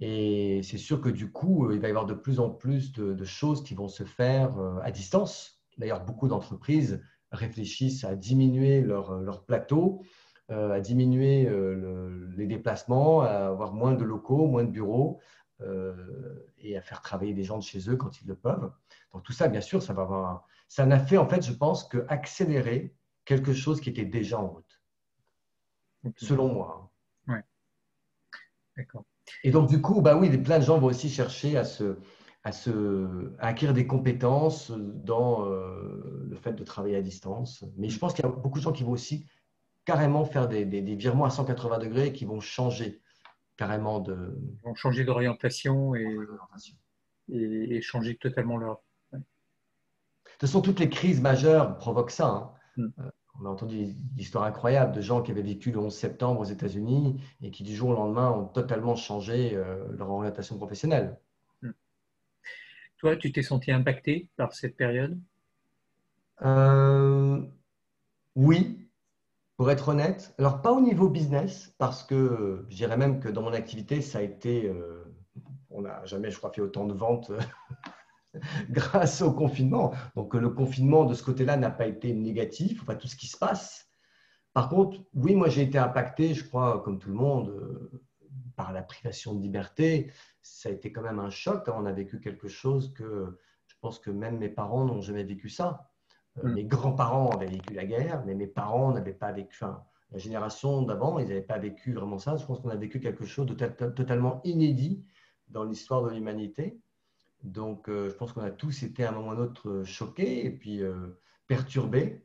Et c'est sûr que du coup, il va y avoir de plus en plus de choses qui vont se faire à distance. D'ailleurs, beaucoup d'entreprises réfléchissent à diminuer leur plateau, à diminuer les déplacements, à avoir moins de locaux, moins de bureaux et à faire travailler des gens de chez eux quand ils le peuvent. Donc tout ça, bien sûr, ça n'a fait en fait, je pense, que accélérer quelque chose qui était déjà en route, ok. selon moi. Ouais, d'accord. Et donc, du coup, bah oui, plein de gens vont aussi chercher à acquérir des compétences dans le fait de travailler à distance. Mais je pense qu'il y a beaucoup de gens qui vont aussi carrément faire des virements à 180 degrés et qui vont changer carrément Ils vont changer d'orientation d'orientation. et changer totalement leur. Ouais. De toute façon, toutes les crises majeures provoquent ça. Hein. Mm, On a entendu d'histoires incroyables de gens qui avaient vécu le 11 septembre aux États-Unis et qui, du jour au lendemain, ont totalement changé leur orientation professionnelle. mm. Toi, tu t'es senti impacté par cette période? Euh, oui, pour être honnête. Alors, pas au niveau business, parce que je dirais même que dans mon activité, ça a été, on n'a jamais, je crois, fait autant de ventes grâce au confinement. Donc, le confinement, de ce côté-là, n'a pas été négatif, enfin, tout ce qui se passe. Par contre, oui, moi, j'ai été impacté, je crois, comme tout le monde, par la privation de liberté. Ça a été quand même un choc. Hein. On a vécu quelque chose que je pense que même mes parents n'ont jamais vécu ça. Mm, Mes grands-parents avaient vécu la guerre, mais mes parents n'avaient pas vécu. Enfin, la génération d'avant, ils n'avaient pas vécu vraiment ça. Je pense qu'on a vécu quelque chose de totalement inédit dans l'histoire de l'humanité. Donc, je pense qu'on a tous été à un moment ou à un autre choqués et puis perturbés.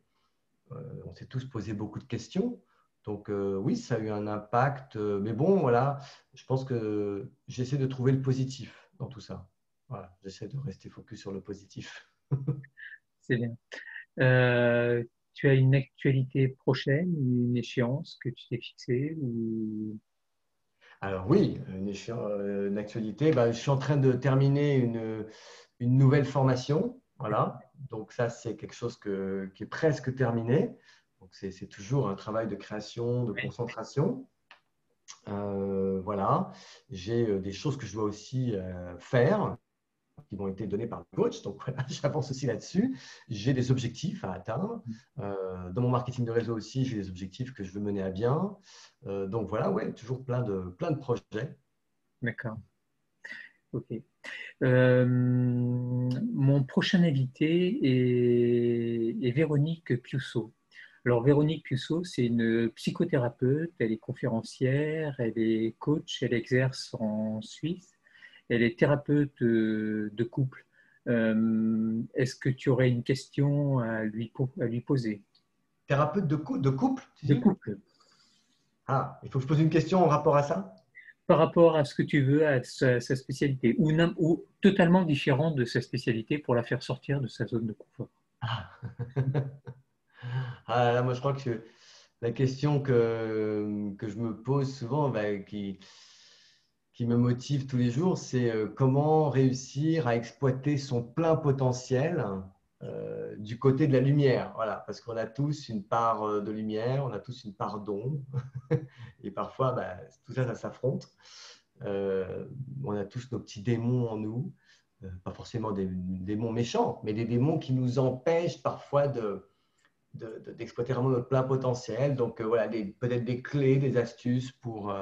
On s'est tous posé beaucoup de questions. Donc, oui, ça a eu un impact. Mais bon, voilà, je pense que j'essaie de trouver le positif dans tout ça. Voilà, j'essaie de rester focus sur le positif. c'est bien. Euh, Tu as une actualité prochaine, une échéance que tu t'es fixée ou... Alors oui, une actualité, bah, je suis en train de terminer une nouvelle formation. Voilà, donc ça, c'est quelque chose qui est presque terminé. Donc c'est toujours un travail de création, de Oui. concentration. Voilà, j'ai des choses que je dois aussi faire qui m'ont été donnés par le coach. Donc voilà, j'avance aussi là-dessus. J'ai des objectifs à atteindre. Dans mon marketing de réseau aussi, j'ai des objectifs que je veux mener à bien. Donc voilà, ouais, toujours plein de projets. D'accord. Ok. Mon prochain invité est Véronique Piusso. Alors, Véronique Piusso, c'est une psychothérapeute, elle est conférencière, elle est coach, elle exerce en Suisse, elle est thérapeute de couple. Est-ce que tu aurais une question à lui poser? Thérapeute de couple, tu De dis? couple. Ah, il faut que je pose une question en rapport à ça? par rapport à ce que tu veux, à sa spécialité, ou totalement différent de sa spécialité pour la faire sortir de sa zone de confort. Ah. Ah, là, moi, je crois que la question que je me pose souvent, ben, qui me motive tous les jours, c'est comment réussir à exploiter son plein potentiel du côté de la lumière. Voilà, parce qu'on a tous une part de lumière, on a tous une part d'ombre, et parfois, ben, tout ça, ça s'affronte. Euh, on a tous nos petits démons en nous, pas forcément des démons méchants, mais des démons qui nous empêchent parfois d'exploiter vraiment notre plein potentiel. Donc, voilà, peut-être des clés, des astuces pour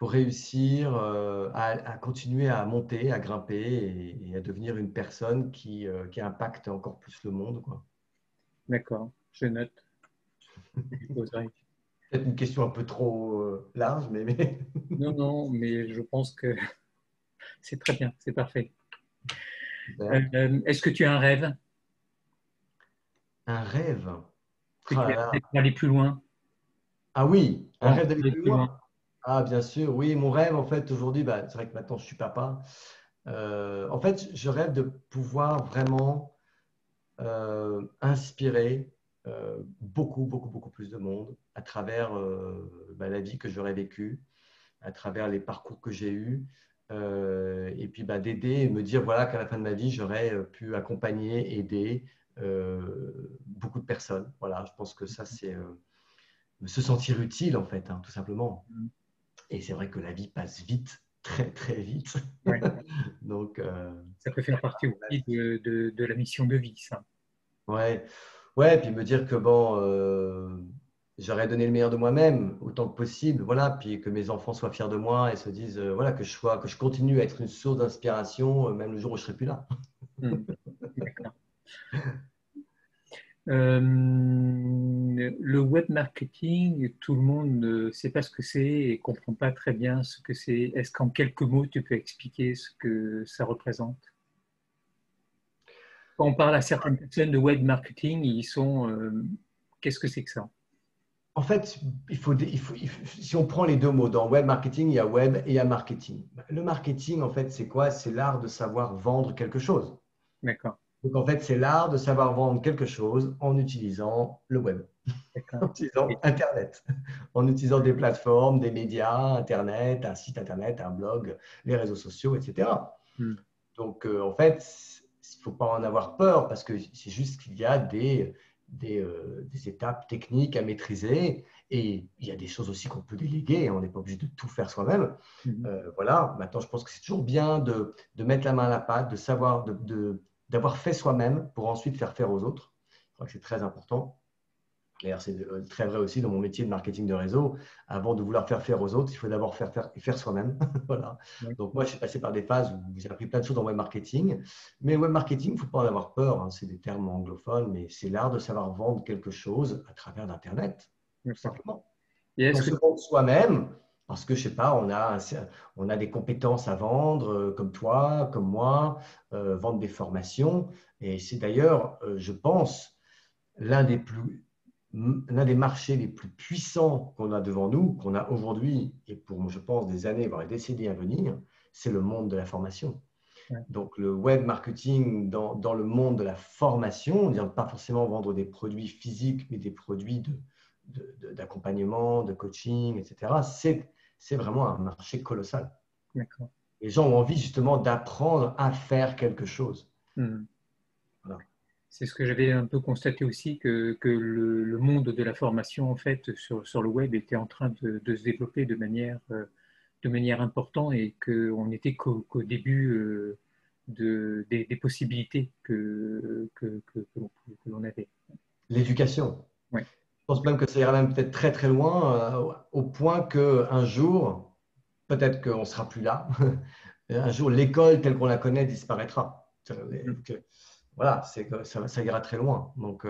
réussir à continuer à monter, à grimper et à devenir une personne qui impacte encore plus le monde, quoi. D'accord, je note. Je poserai. Peut-être une question un peu trop large, mais Non, non, mais je pense que c'est très bien, c'est parfait. super. Est-ce que tu as un rêve Un rêve. que Oh tu là as là. pour aller plus loin? Ah oui, un Bon, rêve d'aller aller plus plus loin. loin. Ah, bien sûr, oui, mon rêve, en fait, aujourd'hui, bah, c'est vrai que maintenant je suis papa. En fait, je rêve de pouvoir vraiment inspirer beaucoup, beaucoup, beaucoup plus de monde à travers bah, la vie que j'aurais vécue, à travers les parcours que j'ai eus, et puis bah, d'aider et me dire voilà, qu'à la fin de ma vie, j'aurais pu accompagner, aider beaucoup de personnes. Voilà, je pense que ça, c'est se sentir utile, en fait, hein, tout simplement. Et c'est vrai que la vie passe vite, très, très vite. Ouais. Donc, Ça peut faire partie aussi de la mission de vie, ça. ouais, ouais, puis me dire que bon, j'aurais donné le meilleur de moi-même autant que possible, voilà, puis que mes enfants soient fiers de moi et se disent, voilà, que je continue à être une source d'inspiration, même le jour où je serai plus là. Hmm. D'accord. Le web marketing, tout le monde ne sait pas ce que c'est et comprend pas très bien ce que c'est. Est-ce qu'en quelques mots, tu peux expliquer ce que ça représente? Quand on parle à certaines personnes de web marketing, ils sont, qu'est-ce que c'est que ça? En fait, si on prend les deux mots, dans web marketing, il y a web et il y a marketing. Le marketing, en fait, c'est quoi? C'est l'art de savoir vendre quelque chose. D'accord, Donc, en fait, c'est l'art de savoir vendre quelque chose en utilisant le web, d'accord. en utilisant Et- Internet, en utilisant des plateformes, des médias, Internet, un site Internet, un blog, les réseaux sociaux, etc. hmm, Donc, en fait, il ne faut pas en avoir peur parce que c'est juste qu'il y a des étapes techniques à maîtriser et il y a des choses aussi qu'on peut déléguer. On n'est pas obligé de tout faire soi-même. hmm, Voilà. Maintenant, je pense que c'est toujours bien de mettre la main à la pâte, de savoir, d'avoir fait soi-même pour ensuite faire aux autres. Je crois que c'est très important. D'ailleurs, c'est très vrai aussi dans mon métier de marketing de réseau. Avant de vouloir faire aux autres, il faut d'abord faire soi-même. Voilà. ouais, Donc, moi, je suis passé par des phases où j'ai appris plein de choses en web marketing. Mais le web marketing, il ne faut pas en avoir peur, hein. C'est des termes anglophones, mais c'est l'art de savoir vendre quelque chose à travers d'Internet, tout d'accord. simplement. Et Et on est-ce que, se vend soi-même parce que, je sais pas, on a des compétences à vendre, comme toi, comme moi, vendre des formations. Et c'est d'ailleurs, je pense, l'un des plus, l'un des marchés les plus puissants qu'on a devant nous, qu'on a aujourd'hui et pour, je pense, des années, voire des décennies à venir, c'est le monde de la formation. ouais, Donc, le web marketing dans le monde de la formation, on ne vient pas forcément vendre des produits physiques, mais des produits d'accompagnement, de coaching, etc. C'est vraiment un marché colossal. d'accord. Les gens ont envie justement d'apprendre à faire quelque chose. Hmm. Voilà. C'est ce que j'avais un peu constaté aussi, que le monde de la formation, en fait, sur le web était en train de se développer de manière importante et qu'on n'était qu'au début des possibilités que l'on avait. L'éducation. Ouais, Je pense même que ça ira même peut-être très très loin, au point qu'un jour, peut-être qu'on ne sera plus là, un jour l'école telle qu'on la connaît disparaîtra. Voilà, ça ira très loin. Donc,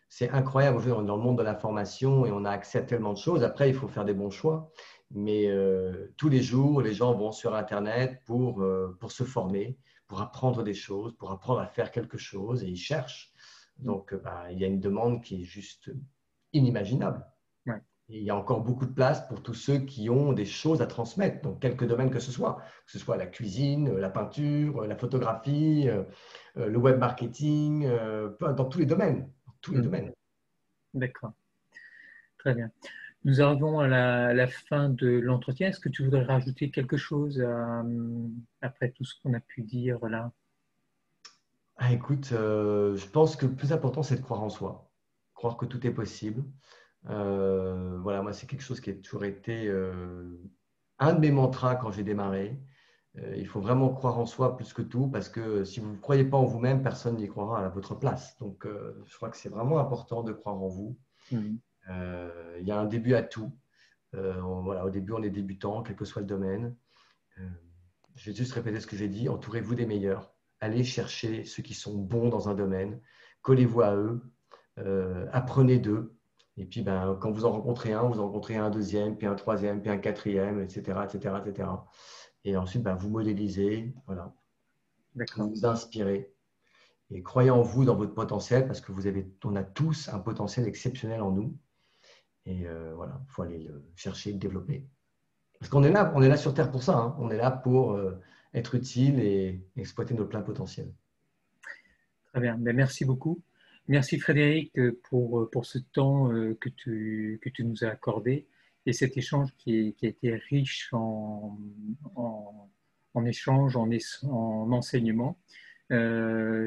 c'est incroyable. Aujourd'hui, on est dans le monde de l'information et on a accès à tellement de choses. Après, il faut faire des bons choix. Mais tous les jours, les gens vont sur Internet pour se former, pour apprendre des choses, pour apprendre à faire quelque chose et ils cherchent. Donc, bah, il y a une demande qui est juste inimaginable. ouais. Et il y a encore beaucoup de place pour tous ceux qui ont des choses à transmettre, dans quelques domaines que ce soit la cuisine, la peinture, la photographie, le web marketing, dans tous les domaines. Dans tous les Mm. domaines. D'accord, très bien. Nous arrivons à la fin de l'entretien. Est-ce que tu voudrais rajouter quelque chose après tout ce qu'on a pu dire là? Ah, écoute, je pense que le plus important, c'est de croire en soi, croire que tout est possible. Voilà, moi, c'est quelque chose qui a toujours été un de mes mantras quand j'ai démarré. Il faut vraiment croire en soi plus que tout, parce que si vous ne croyez pas en vous-même, personne n'y croira à votre place. Donc, je crois que c'est vraiment important de croire en vous. Mm. Il y a un début à tout. Voilà, au début, on est débutant, quel que soit le domaine. Euh, je vais juste répéter ce que j'ai dit. Entourez-vous des meilleurs. Allez chercher ceux qui sont bons dans un domaine. Collez-vous à eux. Apprenez d'eux. Et puis, ben, quand vous en rencontrez un, vous en rencontrez un deuxième, puis un troisième, puis un quatrième, etc., etc., etc. Et ensuite, ben, vous modélisez, voilà. Vous D'accord. vous inspirez et croyez en vous, dans votre potentiel, parce que on a tous un potentiel exceptionnel en nous. Et voilà, il faut aller le chercher, le développer. Parce on est là sur Terre pour ça, hein. On est là pour être utile et exploiter notre plein potentiel. Très bien. Ben, merci beaucoup. Merci Frédéric pour ce temps que tu nous as accordé et cet échange qui a été riche en, en échange, en enseignement.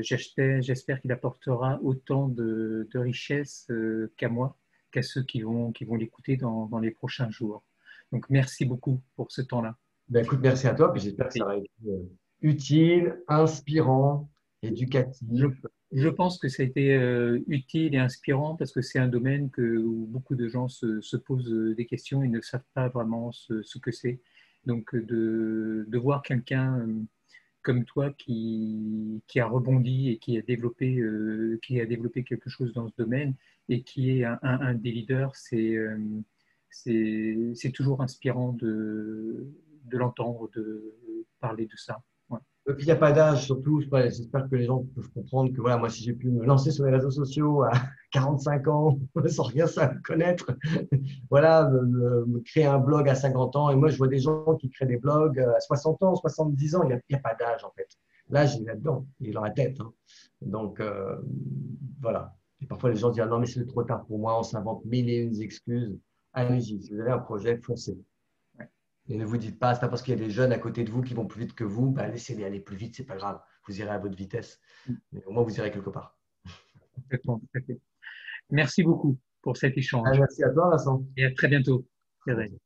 J'espère qu'il apportera autant de richesse qu'à moi, qu'à ceux qui vont l'écouter dans les prochains jours. Donc merci beaucoup pour ce temps-là. Ben, écoute, merci à toi, puis j'espère que ça Et va être utile, inspirant, je, éducatif. je pense que ça a été utile et inspirant parce que c'est un domaine où beaucoup de gens se posent des questions et ne savent pas vraiment ce que c'est. Donc de voir quelqu'un comme toi qui a rebondi et qui a développé quelque chose dans ce domaine et qui est un des leaders, c'est toujours inspirant de l'entendre, de parler de ça. Ouais. Et puis, il n'y a pas d'âge, surtout. J'espère que les gens peuvent comprendre que voilà, moi, si j'ai pu me lancer sur les réseaux sociaux à 45 ans, sans rien savoir connaître, voilà, me créer un blog à 50 ans. Et moi, je vois des gens qui créent des blogs à 60 ans, 70 ans. Il n'y a pas d'âge, en fait. L'âge, il est là-dedans, il est dans la tête, hein. Donc, voilà. Et parfois, les gens disent, ah non, mais c'est trop tard pour moi, on s'invente mille et une excuses. Allez-y, si vous avez un projet, foncez. Ouais. Et ne vous dites pas, c'est pas parce qu'il y a des jeunes à côté de vous qui vont plus vite que vous, bah, laissez-les aller plus vite, c'est pas grave. Vous irez à votre vitesse. Mais au moins, vous irez quelque part. Complètement, tout à fait. Merci beaucoup pour cet Ah, échange merci à toi, Vincent. et à très bientôt. À Cédric. bientôt.